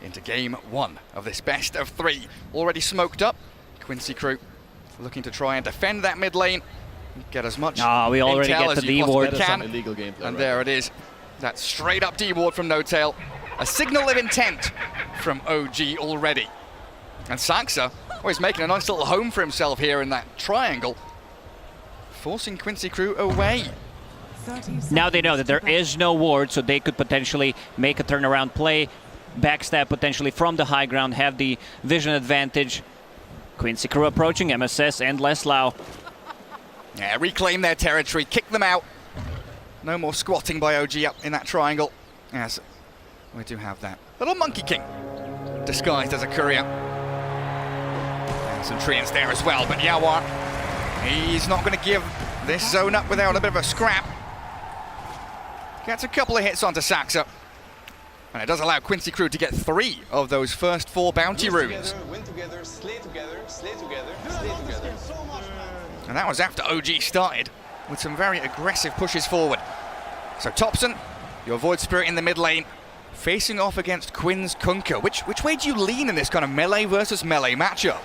into game one of this best of three. Already smoked up. Quincy crew looking to try and defend that mid lane. Get as much we already intel get as the you possibly D-ward. can. Illegal gameplay And right there now. it is. That straight up D-ward from No-Tail. A signal of intent from OG already. And Saxa, well, he's making a nice little home for himself here in that triangle, forcing Quincy crew away. Now they know that there is no ward, so they could potentially make a turnaround play, backstab potentially from the high ground, have the vision advantage. Quincy crew approaching MSS and Leslau. Yeah, reclaim their territory, kick them out. No more squatting by OG up in that triangle. Yes, we do have that little Monkey King disguised as a courier. And some treants there as well, but Yawar, he's not going to give this zone up without a bit of a scrap. Gets a couple of hits onto Saxa. And it does allow Quincy crew to get 3 of those first 4 bounty runes. Win together, slay together, slay together, slay together. And that was after OG started with some very aggressive pushes forward. So Topson, your Void Spirit in the mid lane, facing off against Quinn's Kunkka. Which way do you lean in this kind of melee versus melee matchup?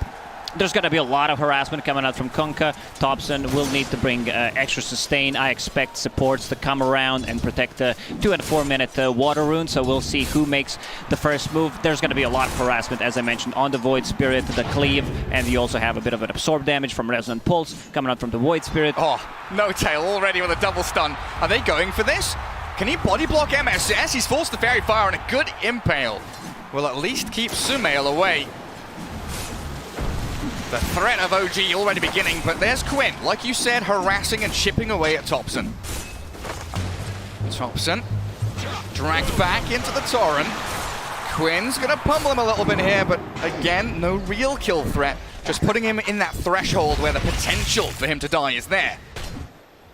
There's going to be a lot of harassment coming out from Kunkka. Topson will need to bring extra sustain. I expect supports to come around and protect the 2 and 4 minute water rune, so we'll see who makes the first move. There's going to be a lot of harassment, as I mentioned, on the Void Spirit, the cleave, and you also have a bit of an absorb damage from Resonant Pulse coming out from the Void Spirit. Oh, No-Tail already with a double stun. Are they going for this? Can he body block MSS? He's forced the Fairy Fire, and a good impale will at least keep Sumail away. The threat of OG already beginning, but there's Quinn, like you said, harassing and chipping away at Topson. Topson dragged back into the Torrent. Quinn's gonna pummel him a little bit here, but again, no real kill threat. Just putting him in that threshold where the potential for him to die is there.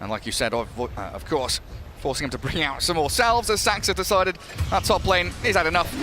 And like you said, of course, forcing him to bring out some more salves as Saxa decided that top lane is had enough.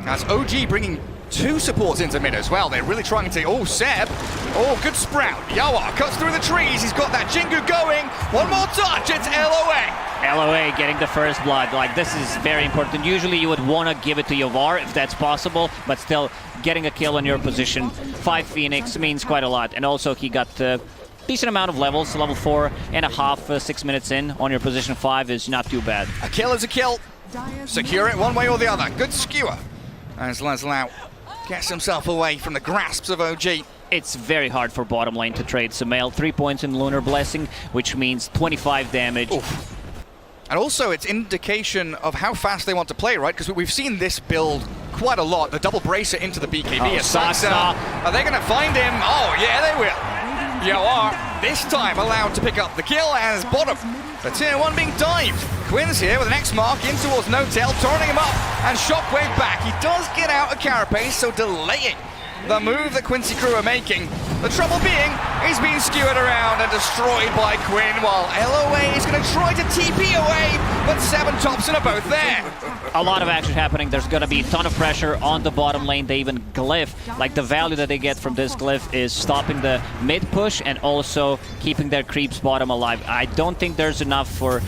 As OG bringing 2 supports into mid as well. They're really trying to... Oh, Seb. Oh, good sprout. Yawar cuts through the trees. He's got that Jingu going. One more touch. It's LOA. LOA getting the first blood. Like, this is very important. Usually you would want to give it to Yawar if that's possible, but still getting a kill on your position. 5 Phoenix means quite a lot. And also he got a decent amount of levels. Level 4.5, 6 minutes in on your position 5 is not too bad. A kill is a kill. Secure it one way or the other. Good skewer. As Leslau gets himself away from the grasps of OG. It's very hard for bottom lane to trade Sumail. 3 points in Lunar Blessing, which means 25 damage. Oof. And also it's indication of how fast they want to play, right? Because we've seen this build quite a lot. The double bracer into the BKB. Oh, Saxa. Are they going to find him? Oh, yeah, they will. Yawar, this time allowed to pick up the kill as bottom. The tier 1 being dived. Quinn's here with an X mark in towards No-Tail, turning him up, and Shockwave back. He does get out of Carapace, so delaying the move that Quincy crew are making. The trouble being, he's being skewered around and destroyed by Quinn, while LOA is going to try to TP away, but 7 Topson are both there. A lot of action happening. There's going to be a ton of pressure on the bottom lane. They even glyph. Like, the value that they get from this glyph is stopping the mid push and also keeping their creeps bottom alive. I don't think there's enough for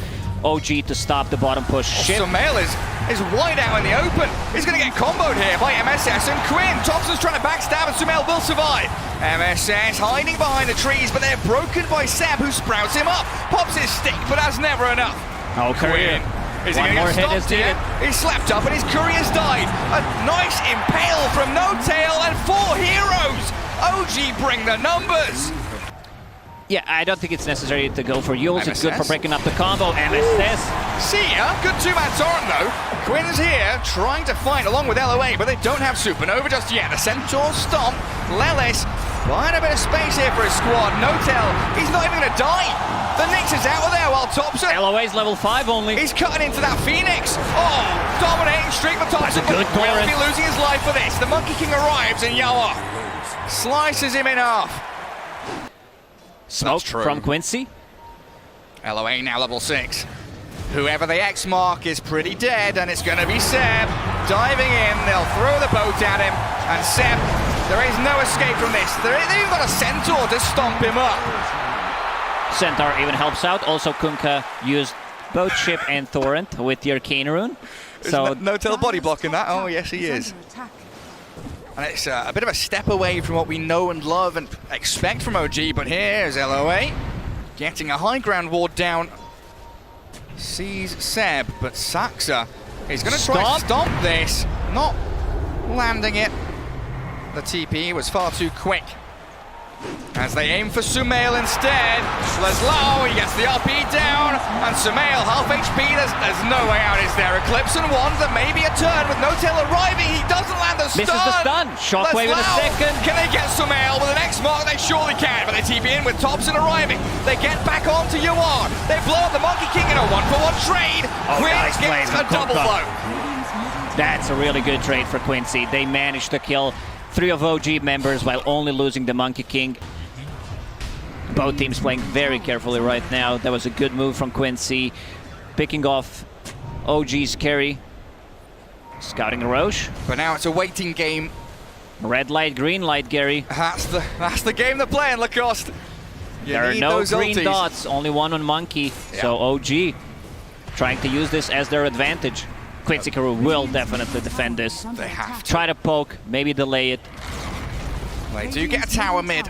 OG to stop the bottom push. Sumail is wide out in the open. He's going to get comboed here by MSS and Quinn. Topson's trying to backstab and Sumail will survive. MSS hiding behind the trees, but they're broken by Seb, who sprouts him up. Pops his stick, but that's never enough. Oh, Courier. Is he One going more to hit get is stopped here? needed. He's slapped up and his courier's died. A nice impale from No-Tail and 4 heroes. OG bring the numbers. Yeah, I don't think it's necessary to go for Yules. It's good for MSS. breaking up the combo. MSS. See ya. Good 2-man torrent though. Quinn's here trying to fight along with LOA, but they don't have Supernova just yet. The Centaur stomp. Lelis buying a bit of space here for his squad. No-Tail, he's not even going to die. The Nyx is out of there while Topson, LOA's level 5 only. he's cutting into that Phoenix. Oh, dominating streak for Topson. That's a good Will clearance. be losing his life for this. The Monkey King arrives and Yawar slices him in half. Smoke true. from Quincy. LOA now level 6. Whoever the X mark is pretty dead, and it's going to be Seb. Diving in, they'll throw the boat at him, and Seb, there is no escape from this. They've even got a Centaur to stomp him up. Centaur even helps out. Also, Kunkka used both Chip and Thorrent with the Arcane Rune. So No-tail body blocking that. Oh, yes, he is. And it's a bit of a step away from what we know and love and expect from OG, but here's LOA getting a high ground ward down. Sees Seb, but Saxa is going to try to stomp this. Not landing it. The TP was far too quick. As they aim for Sumail instead. Leslau, he gets the RP down, and Sumail, half HP, there's no way out, is there? Eclipse and one, there may be a turn with No-Tail arriving, he doesn't land the stun! Misses the stun, Shockwave in a second. Can they get Sumail with an X mark? They surely can, but they TP in with Thompson arriving. They get back onto Yuan, they blow up the Monkey King in a 1-for-1 trade. Quincy gets a double blow. That's a really good trade for Quincy. They managed to kill 3 of OG members while only losing the Monkey King. Both teams playing very carefully right now. That was a good move from Quincy. Picking off OG's carry. Scouting Roche. But now it's a waiting game. Red light, green light, Gary. That's the game they're playing, Lacoste. There are no green dots, only one on Monkey. Yeah. So OG trying to use this as their advantage. Quincy Crew will definitely defend this. They have to. Try to poke, maybe delay it. They do get a tower mid.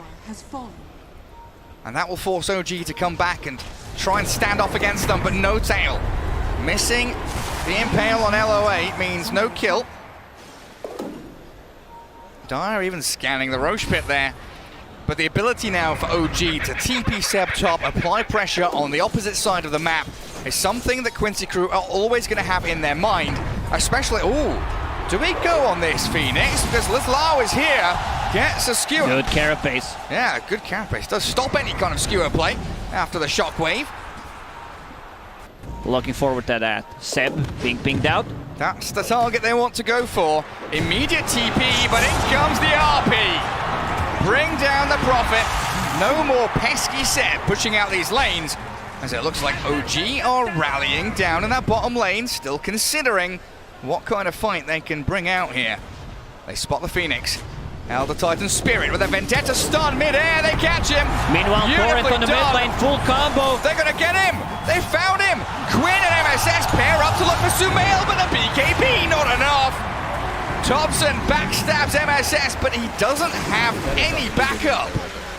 And that will force OG to come back and try and stand off against them, but No-Tail. Missing the Impale on LOA means no kill. Dire even scanning the Roche pit there. But the ability now for OG to TP Seb top, apply pressure on the opposite side of the map is something that Quincy Crew are always going to have in their mind. Especially, do we go on this Phoenix? Because Leslau is here, gets a skewer. Good carapace. Yeah, good carapace. Does stop any kind of skewer play after the shockwave. Looking forward to that. Seb being pinged out. That's the target they want to go for. Immediate TP, but in comes the RP. Bring down the Prophet. No more pesky Seb pushing out these lanes, as it looks like OG are rallying down in that bottom lane, still considering what kind of fight they can bring out here. They spot the Phoenix. Elder Titan Spirit with a Vendetta stun mid-air, they catch him. Meanwhile, Thorrent on the mid lane, full combo. They're gonna get him. They found him. Quinn and MSS pair up to look for Sumail, but the BKB not enough. Thompson backstabs MSS, but he doesn't have any backup.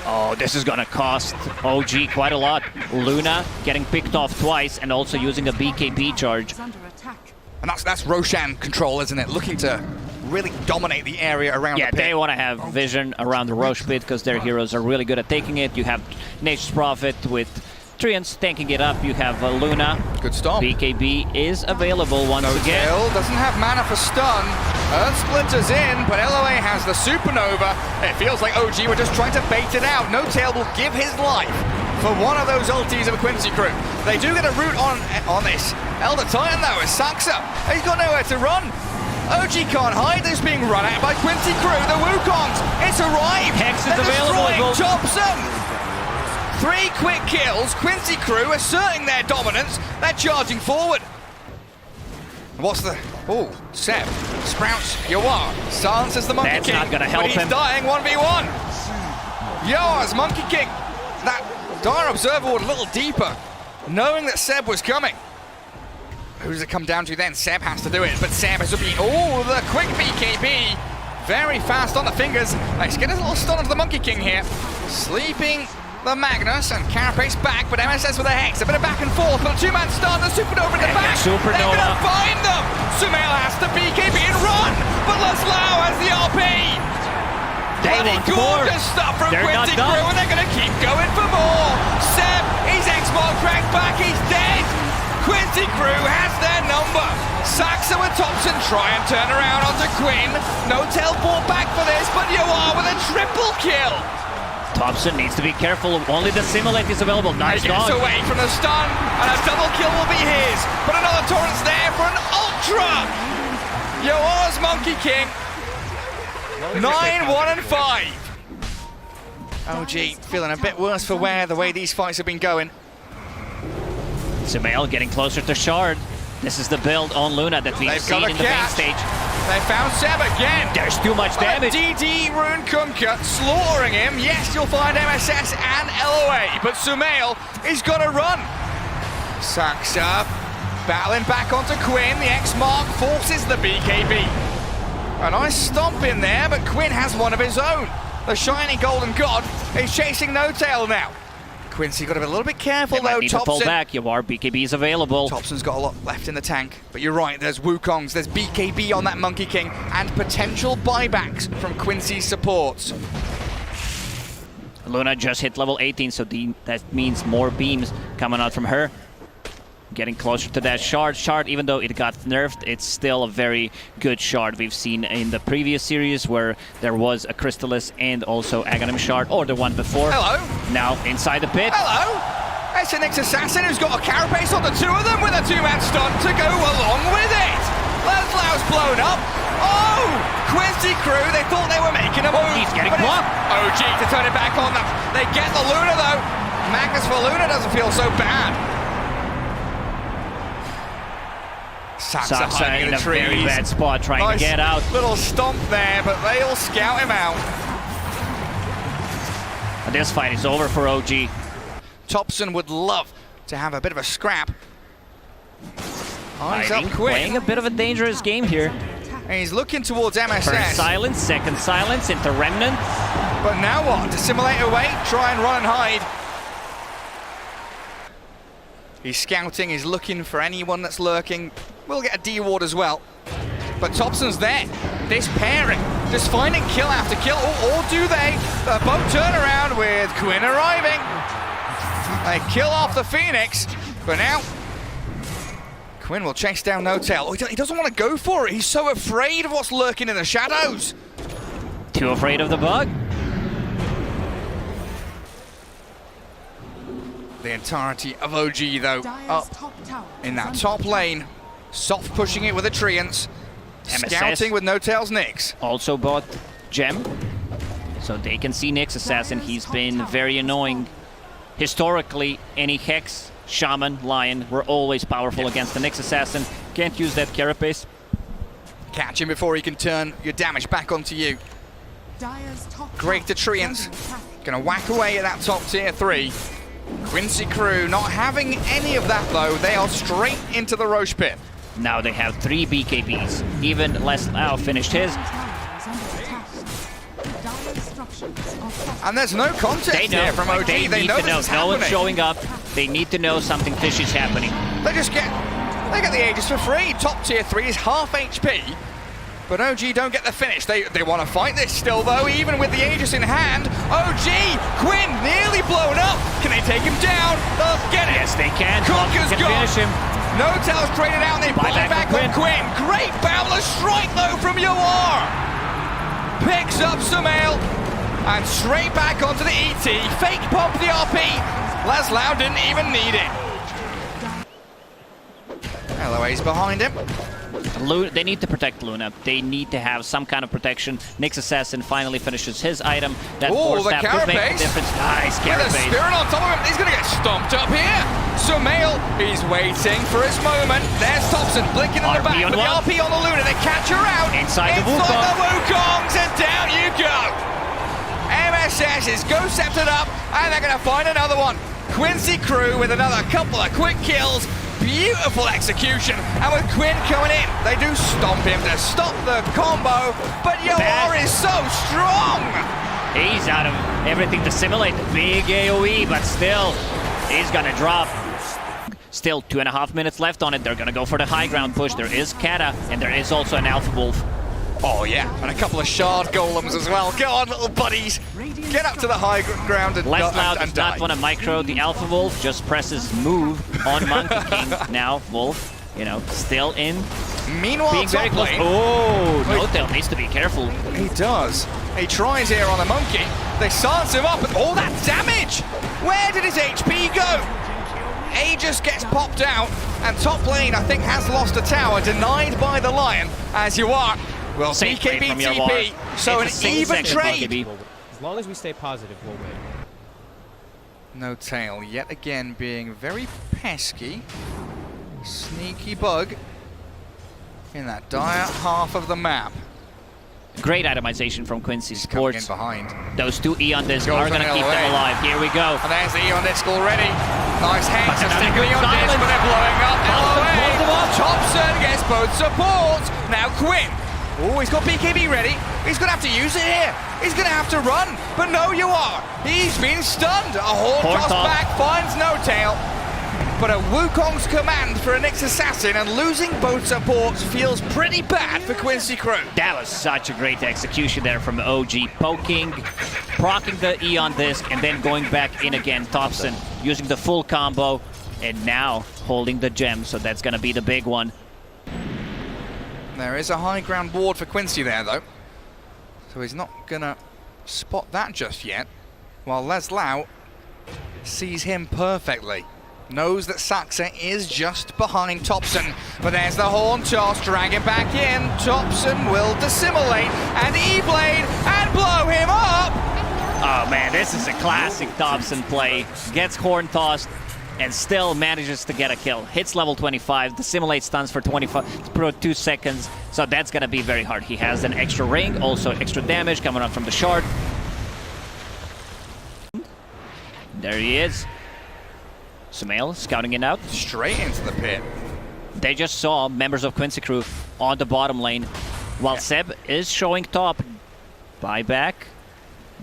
Oh, this is gonna cost OG quite a lot. Luna getting picked off twice and also using a BKB charge. And that's Roshan control, isn't it? Looking to really dominate the area around the pit. Yeah, they want to have vision around the Roche pit because their heroes are really good at taking it. You have Nature's Prophet with Trians tanking it up. You have Luna. Good stop. BKB is available once again. No-Tail doesn't have mana for stun. Earth Splinter's in, but LOA has the Supernova. It feels like OG were just trying to bait it out. No-Tail will give his life for one of those ultis of a Quincy Crew. They do get a root on this. Elder Titan though is Saxa. He's got nowhere to run. OG can't hide. This being run at by Quincy Crew. The Wukongs, it's arrived. Hex is available. Thompson. 3 quick kills. Quincy Crew asserting their dominance. They're charging forward. What's the... Oh, Seb. Sprouts. Yoar. Silences the Monkey King. That's not going to help him. He's dying 1v1. Yoar's Monkey King. That Dire Observer went a little deeper, knowing that Seb was coming. Who does it come down to then? Seb has to do it, but Seb has to be... Oh, the quick BKB. Very fast on the fingers. He's getting a little stun onto the Monkey King here. Sleeping the Magnus, and Carapace back, but MSS with a Hex. A bit of back and forth, but a 2-man stun. The Supernova in the back. Supernova. They're going to find them. Sumail has to BKB and run, but Leslau has the RP. Bloody gorgeous stuff from Quincy Crew, and they're going to keep going for more. Seb, he's X-Mark cracked back, he's dead. Quincy Crew has their number. Saxa with Thompson try and turn around onto Quinn. No-Tail brought back for this, but Yoar with a triple kill. Thompson needs to be careful. Only the Simulate is available. Nice dodge. He gets away from the stun, and a double kill will be his. But another torrent's there for an ultra. Yoar's Monkey King. 9-1-5. OG feeling a bit worse for wear the way these fights have been going. Sumail getting closer to Shard. This is the build on Luna that we've seen in the main stage. They found Seb again. There's too much damage. DD Rune Kunkka slaughtering him. Yes, you'll find MSS and LOA, but Sumail is gonna run. Saxa battling back onto Quinn. The X-Mark forces the BKB. A nice stomp in there, but Quinn has one of his own. The shiny golden god is chasing No Tail now. Quincy got to be a little bit careful They might though. need to fall back. Yawar, BKB is available. Thompson's got a lot left in the tank, but you're right, there's Wukongs, there's BKB on that Monkey King, and potential buybacks from Quincy's supports. Luna just hit level 18, so that means more beams coming out from her. Getting closer to that shard. Shard, even though it got nerfed, it's still a very good shard. We've seen in the previous series where there was a Crystallis and also Aghanim shard, or the one before. Hello. Now inside the pit. Hello. It's an Assassin who's got a carapace on the two of them with a two-man stun to go along with it. Laslau's blown up. Oh! Quincy crew, they thought they were making a move. He's getting but blocked. OG to turn it back on them. They get the Luna though. Magnus for Luna doesn't feel so bad. Saxa in a very bad spot trying nice to get out. Little stomp there, but they'll scout him out. And this fight is over for OG. Thompson would love to have a bit of a scrap. Eyes up quick. Playing a bit of a dangerous game here. And he's looking towards MSS. First silence, second silence into Remnant. But now what? Dissimulate away, try and run and hide. He's scouting, he's looking for anyone that's lurking. We'll get a D-ward as well. But Thompson's there. This pairing, just finding kill after kill, or do they? Both turn around with Quinn arriving. They kill off the Phoenix, but now Quinn will chase down No Tail. Oh, he doesn't want to go for it. He's so afraid of what's lurking in the shadows. Too afraid of the bug. The entirety of OG, though, up in that top lane. Soft pushing it with a Treants. Scouting with No Tail's Nyx. Also bought Gem, so they can see Nyx Assassin. He's been very annoying. Historically, any Hex, Shaman, Lion were always powerful against the Nyx Assassin. Can't use that carapace. Catch him before he can turn your damage back onto you. Great to Treants. Gonna whack away at that top tier 3. Quincy crew not having any of that though. They are straight into the Roche pit. Now they have 3 BKBs. Even Laslau finished his. And there's no context here from OG. They know this is no one's happening. showing up. They need to know something fishy is happening. They get the Aegis for free. Top tier 3 is half HP. But OG don't get the finish. They want to fight this still though, even with the Aegis in hand. OG, Quinn nearly blown up. Can they take him down? They'll get it. Yes, they can. Conker's can gone. finish him. No Tail's traded out. They buy back on Quinn. Great boundless strike though from Yawar. Picks up Sumail and straight back onto the ET. Fake pump the RP. Laslau didn't even need it. LOA's behind him. They need to protect Luna. They need to have some kind of protection. Nyx Assassin finally finishes his item. That force the staff could make a carapace. difference. Nice With a carapace. Spirit on top of him. He's going to get stomped up here. Sumail, he's waiting for his moment. There's Thompson blinking in the back with the RP on the Luna. They catch her out. Inside the Wukongs, and down you go. MSS is go-septed up, and they're going to find another one. Quincy crew with another couple of quick kills. Beautiful execution, and with Quinn coming in, they do stomp him to stop the combo, but Yawar is so strong! He's out of everything to simulate. Big AoE, but still, he's gonna drop. Still 2.5 minutes left on it. They're gonna go for the high ground push. There is Kata, and there is also an Alpha Wolf. Oh yeah, and a couple of shard golems as well. Go on, little buddies. Get up to the high ground and Laslau and does not want to micro the Alpha Wolf, just presses move on Monkey King. Now, Wolf, still in. Meanwhile, being very close. lane, Oh, No Tail needs to be careful. he does. He tries here on the Monkey. They silence him up, and all that damage! Where did his HP go? Aegis gets popped out, and top lane, I think, has lost a tower, denied by the Lion, as you are. Well, BKB TP, so an even trade. As long as we stay positive, we'll win. No Tail yet again being very pesky. Sneaky bug in that dire half of the map. Great itemization from Quincy Coming in Sports. behind. Those 2 Eon Discs Goes are going to on keep LA. them alive. Here we go. And there's the Eon Disc already. Nice hands But are another sticking good on this, silence. but they're blowing up. Blows them up. Thompson gets both supports. Now Quinn. Oh, he's got BKB ready. He's going to have to use it here. He's going to have to run. But no, you are. He's been stunned. A horn toss back finds No Tail. But a Wukong's command for a Nyx assassin, and losing both supports feels pretty bad for Quincy Crew. That was such a great execution there from OG, poking, proccing the Eon disc, and then going back in again. Thompson using the full combo, and now holding the gem, so that's gonna be the big one. There is a high ground ward for Quincy there, though. So he's not gonna spot that just yet, while Les Lau sees him perfectly. Knows that Saxa is just behind Thompson, but there's the horn toss, drag him back in. Thompson will dissimulate and E-Blade and blow him up. Oh man, this is a classic Thompson play. Gets horn tossed and still manages to get a kill. Hits level 25, dissimulate stuns for 2 seconds, so that's gonna be very hard. He has an extra ring, also extra damage coming up from the shard. There he is. Sumail scouting it out. Straight into the pit. They just saw members of Quincy Crew on the bottom lane, while Seb is showing top. Buyback,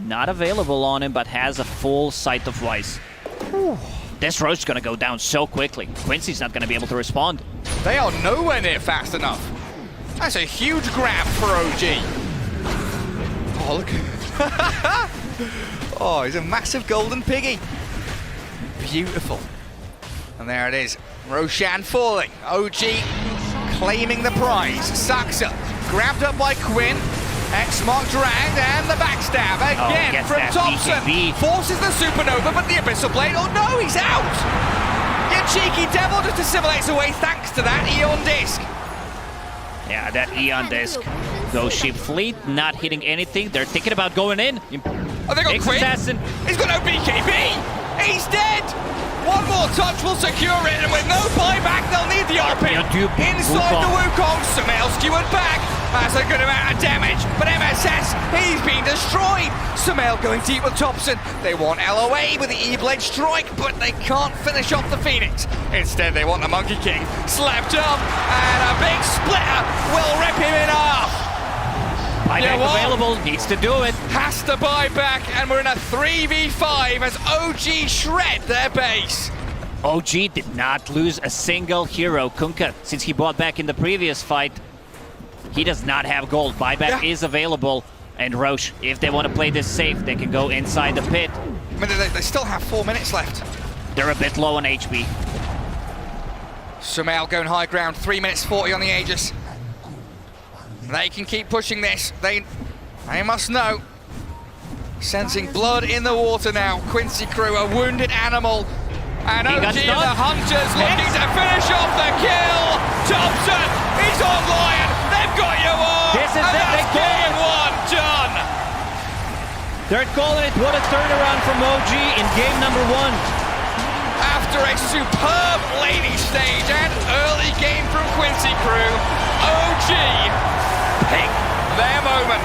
not available on him, but has a full sight of Weiss. This Roach is gonna go down so quickly. Quincy's not gonna be able to respond. They are nowhere near fast enough. That's a huge grab for OG. Oh, look. Oh, he's a massive golden piggy. Beautiful. And there it is. Roshan falling. OG claiming the prize. Saxa grabbed up by Quinn. X-Mark dragged and the backstab again from Thompson. BKB. Forces the supernova, but the Abyssal Blade. Oh no, he's out! You cheeky devil just assimilates away thanks to that Eon disc. Yeah, that Eon disc. Ghost Ship Fleet not hitting anything. They're thinking about going in. Oh, they got Nyx Quinn. assassin. He's got no BKB. He's dead! One more touch will secure it, and with no buyback, they'll need the RP. Inside the Wukong, Sumail skewered back. That's a good amount of damage, but MSS, he's been destroyed. Sumail going deep with Thompson. They want LOA with the E-Blade strike, but they can't finish off the Phoenix. Instead, they want the Monkey King slapped up, and a big splitter will rip him in half. Buyback available, needs to do it. Has to buy back, and we're in a 3v5 as OG shred their base. OG did not lose a single hero. Kunkka, since he bought back in the previous fight, he does not have gold. Buyback is available. And Roche, if they want to play this safe, they can go inside the pit. I mean, they still have 4 minutes left. They're a bit low on HP. Sumail going high ground, 3 minutes 40 on the Aegis. They can keep pushing this. They must know. Sensing blood in the water now. Quincy Crew, a wounded animal. And OG and the Hunters looking to finish off the kill. Thompson, he's on Lion. They've got you all. This is and it. that's game one done. They're calling it. What a turnaround from OG in game number 1. After a superb laning stage and early game from Quincy Crew, OG pick their moment.